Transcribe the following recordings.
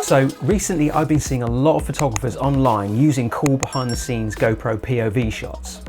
So recently I've been seeing a lot of photographers online using cool behind the scenes GoPro POV shots.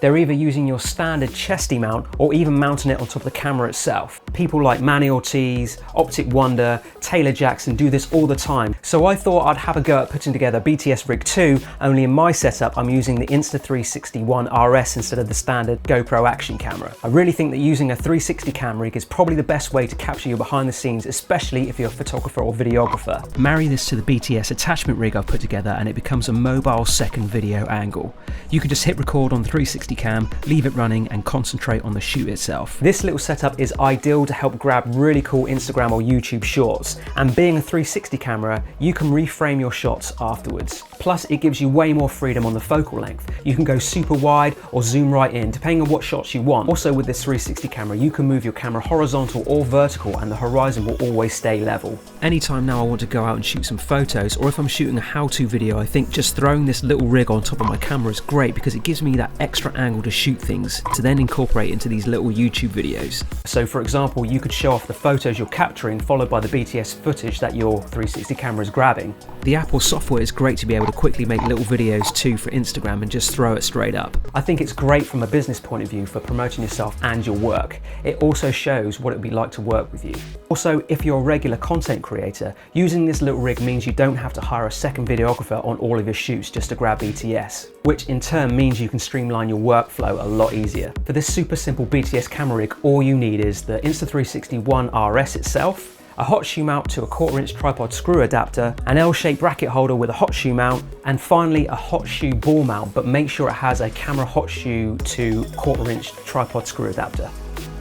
They're either using your standard chesty mount or even mounting it on top of the camera itself. People like Manny Ortiz, Optic Wonder, Taylor Jackson do this all the time. So I thought I'd have a go at putting together BTS Rig 2, only in my setup I'm using the Insta360 ONE RS instead of the standard GoPro action camera. I really think that using a 360 cam rig is probably the best way to capture your behind the scenes, especially if you're a photographer or videographer. Marry this to the BTS attachment rig I've put together and it becomes a mobile second video angle. You can just hit record on the 360 cam, leave it running and concentrate on the shoot itself. This little setup is ideal to help grab really cool Instagram or YouTube shorts, and being a 360 camera, you can reframe your shots afterwards. Plus it gives you way more freedom on the focal length. You can go super wide or zoom right in, depending on what shots you want. Also with this 360 camera, you can move your camera horizontal or vertical and the horizon will always stay level. Anytime now I want to go out and shoot some photos, or if I'm shooting a how-to video, I think just throwing this little rig on top of my camera is great because it gives me that extra angle to shoot things to then incorporate into these little YouTube videos. So for example, you could show off the photos you're capturing followed by the BTS footage that your 360 camera is grabbing. The Apple software is great to be able to quickly make little videos too for Instagram and just throw it straight up. I think it's great from a business point of view for promoting yourself and your work. It also shows what it would be like to work with you. Also, if you're a regular content creator, using this little rig means you don't have to hire a second videographer on all of your shoots just to grab BTS, which in turn means you can streamline your workflow a lot easier. For this super simple BTS camera rig, all you need is the Insta360 ONE RS itself, a hot shoe mount to a 1/4 inch tripod screw adapter, an L-shaped bracket holder with a hot shoe mount, and finally a hot shoe ball mount, but make sure it has a camera hot shoe to 1/4 inch tripod screw adapter.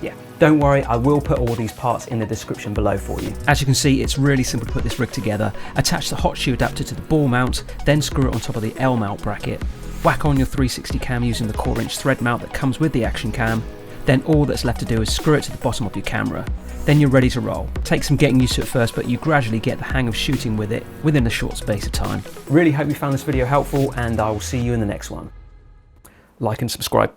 Yeah, don't worry, I will put all these parts in the description below for you. As you can see, it's really simple to put this rig together. Attach the hot shoe adapter to the ball mount, then screw it on top of the L mount bracket. Whack on your 360 cam using the 1/4 inch thread mount that comes with the action cam. Then all that's left to do is screw it to the bottom of your camera. Then you're ready to roll. Take some getting used to it first, but you gradually get the hang of shooting with it within a short space of time. Really hope you found this video helpful, and I will see you in the next one. Like and subscribe.